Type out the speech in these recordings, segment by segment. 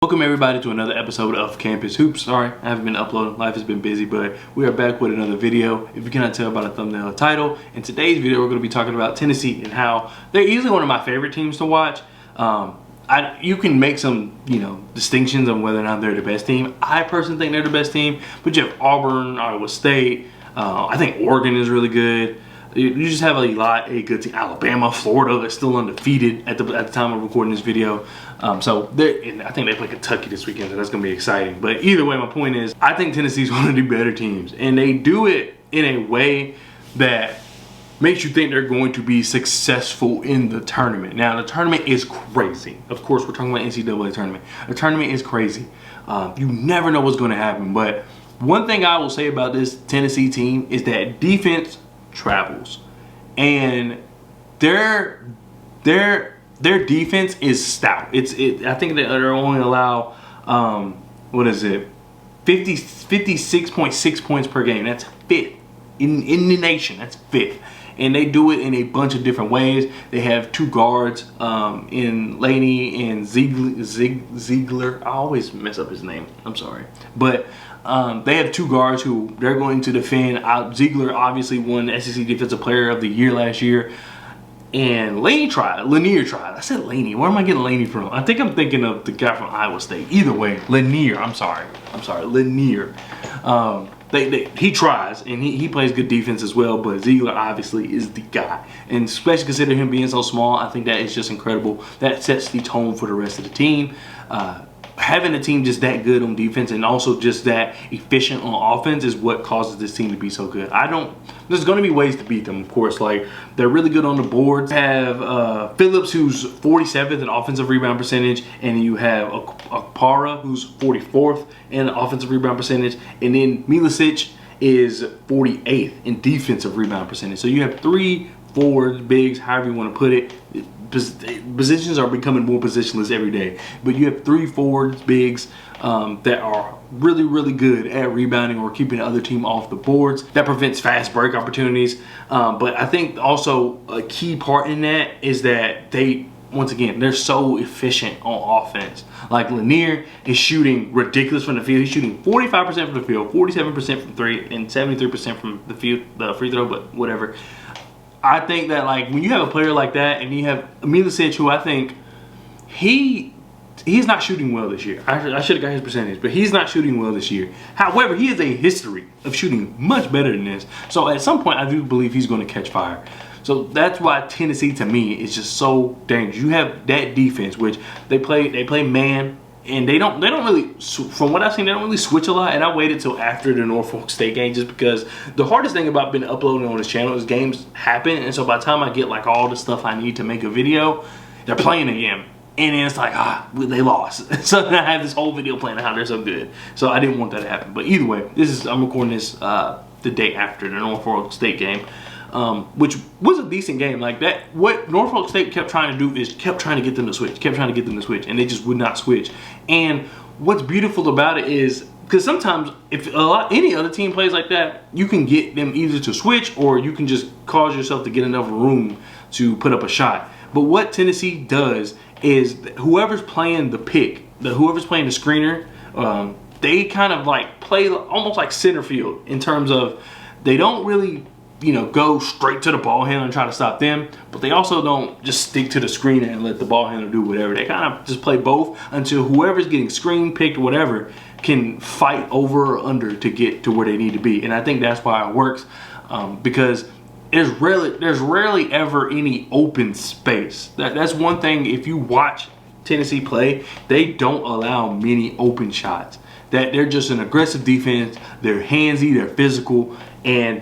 Welcome everybody to another episode of Campus Hoops. Sorry, I haven't been uploading. Life has been busy, but we are back with another video. If you cannot tell by the thumbnail or title, in today's video we're going to be talking about Tennessee and how they're easily one of my favorite teams to watch. You can make some, distinctions on whether or not they're the best team. I personally think they're the best team, but you have Auburn, Iowa State. I think Oregon is really good. You just have a good team. Alabama, Florida is still undefeated at the time of recording this video. And I think they play Kentucky this weekend, so that's going to be exciting. But either way, my point is, I think Tennessee's one of the better teams. And they do it in a way that makes you think they're going to be successful in the tournament. Now, the tournament is crazy. Of course, we're talking about NCAA tournament. The tournament is crazy. You never know what's going to happen. But one thing I will say about this Tennessee team is that defense travels, and their defense is stout. I think that they're only allow 56.6 points per game. That's fifth in the nation. That's fifth, and they do it in a bunch of different ways. They have two guards in Lanier and Zeigler. I always mess up his name. I'm sorry, but they have two guards who they're going to defend. Zeigler obviously won the SEC Defensive Player of the Year last year. And Lanier tried. I said Lanier. Where am I getting Lanier from? I think I'm thinking of the guy from Iowa State. Either way, Lanier. I'm sorry. Lanier. He tries, and he plays good defense as well, but Zeigler obviously is the guy. And especially considering him being so small, I think that is just incredible. That sets the tone for the rest of the team. Having a team just that good on defense and also just that efficient on offense is what causes this team to be so good. There's going to be ways to beat them, of course. Like, they're really good on the boards. You have Phillips, who's 47th in offensive rebound percentage, and you have Okpara, who's 44th in offensive rebound percentage, and then Milicic is 48th in defensive rebound percentage. So you have three forwards, bigs, however you want to put it. Positions are becoming more positionless every day, but you have three forwards, bigs that are really, really good at rebounding or keeping the other team off the boards. That prevents fast break opportunities. But I think also a key part in that is that they're so efficient on offense. Like, Lanier is shooting ridiculous from the field. He's shooting 45% from the field, 47% from three, and 73% from the field, the free throw, but whatever. I think that, like, when you have a player like that and you have Milicic, who I think he's not shooting well this year. I should have got his percentage, but he's not shooting well this year. However, he has a history of shooting much better than this. So at some point, I do believe he's going to catch fire. So that's why Tennessee, to me, is just so dangerous. You have that defense, which they play man. And they don't really, from what I've seen, they don't really switch a lot. And I waited till after the Norfolk State game just because the hardest thing about been uploading on this channel is games happen. And so by the time I get like all the stuff I need to make a video, they're playing again. And then it's like, they lost. So then I have this whole video playing how they're so good. So I didn't want that to happen. But either way, I'm recording this the day after the Norfolk State game. Which was a decent game. Like that, what Norfolk State kept trying to do is kept trying to get them to switch, and they just would not switch. And what's beautiful about it is, because sometimes if any other team plays like that, you can get them either to switch or you can just cause yourself to get enough room to put up a shot. But what Tennessee does is whoever's playing the pick, whoever's playing the screener, they kind of like play almost like center field in terms of they don't really go straight to the ball handler and try to stop them, but they also don't just stick to the screener and let the ball handler do whatever. They kind of just play both until whoever's getting screened, picked, or whatever can fight over or under to get to where they need to be. And I think that's why it works, because there's rarely ever any open space. That's one thing. If you watch Tennessee play, they don't allow many open shots. That they're just an aggressive defense. They're handsy, they're physical, and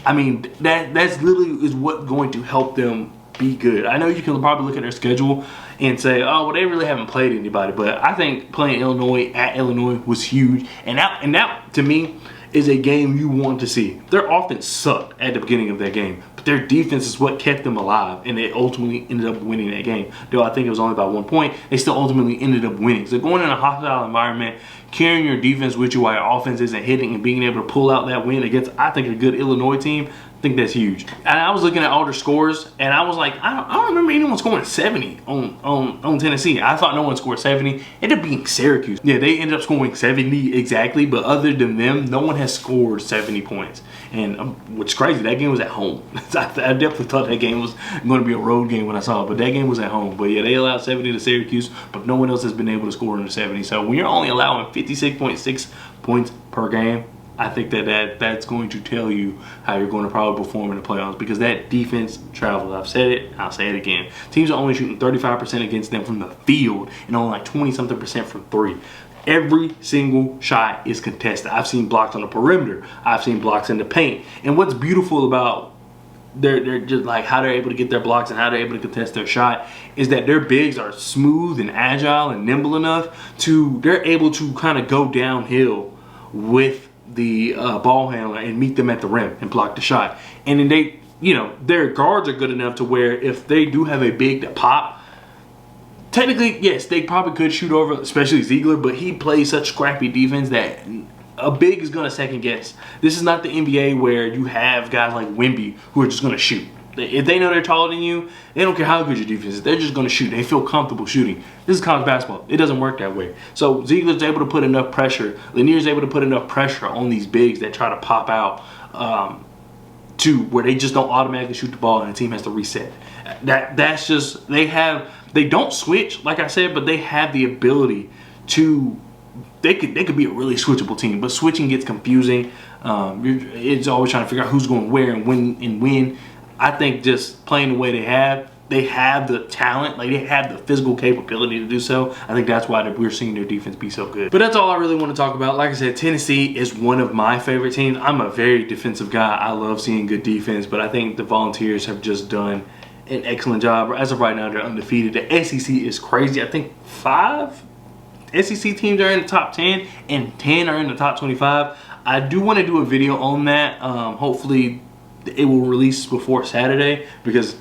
I mean, that's literally is what going to help them be good. I know you can probably look at their schedule and say, oh, well, they really haven't played anybody. But I think playing Illinois at Illinois was huge. And that to me, is a game you want to see. Their offense sucked at the beginning of that game, but their defense is what kept them alive, and they ultimately ended up winning that game. Though I think it was only by 1 point, they still ultimately ended up winning. So going in a hostile environment, carrying your defense with you while your offense isn't hitting, and being able to pull out that win against, I think, a good Illinois team, think that's huge. And I was looking at all their scores, and I was like, I don't remember anyone scoring 70 on Tennessee. I thought no one scored 70. It ended up being Syracuse. Yeah, they ended up scoring 70 exactly, but other than them, no one has scored 70 points. And what's crazy, that game was at home. I definitely thought that game was going to be a road game when I saw it, but that game was at home. But yeah, they allowed 70 to Syracuse, but no one else has been able to score under 70. So when you're only allowing 56.6 points per game, I think that's going to tell you how you're going to probably perform in the playoffs, because that defense travels. I've said it, I'll say it again. Teams are only shooting 35% against them from the field and only like 20-something% from three. Every single shot is contested. I've seen blocks on the perimeter. I've seen blocks in the paint. And what's beautiful about they're just like how they're able to get their blocks and how they're able to contest their shot is that their bigs are smooth and agile and nimble enough to they're able to kind of go downhill with the ball handler and meet them at the rim and block the shot. And then they, you know, their guards are good enough to where if they do have a big that pop, technically, yes, they probably could shoot over, especially Zeigler, but he plays such scrappy defense that a big is going to second guess. This is not the NBA where you have guys like Wemby who are just going to shoot. If they know they're taller than you, they don't care how good your defense is. They're just going to shoot. They feel comfortable shooting. This is college basketball. It doesn't work that way. So Zeigler's able to put enough pressure. Lanier's able to put enough pressure on these bigs that try to pop out to where they just don't automatically shoot the ball and the team has to reset. That's just, they don't switch, like I said, but they have the ability to, they could be a really switchable team, but switching gets confusing. It's always trying to figure out who's going where and when. I think just playing the way they have the talent, like they have the physical capability to do so. I think that's why we're seeing their defense be so good. But that's all I really want to talk about. Like I said, Tennessee is one of my favorite teams. I'm a very defensive guy. I love seeing good defense, but I think the Volunteers have just done an excellent job. As of right now, they're undefeated. The SEC is crazy. I think 5 SEC teams are in the top 10 and 10 are in the top 25. I do want to do a video on that. Hopefully it will release before Saturday, because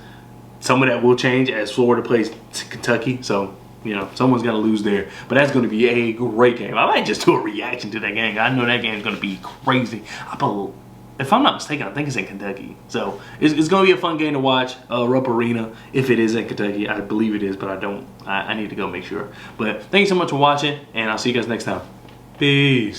some of that will change as Florida plays Kentucky. So, you know, someone's got to lose there. But that's going to be a great game. I might just do a reaction to that game. I know that game is going to be crazy. If I'm not mistaken, I think it's in Kentucky. So it's going to be a fun game to watch. Rupp Arena, if it is in Kentucky. I believe it is, but I need to go make sure. But thank you so much for watching, and I'll see you guys next time. Peace.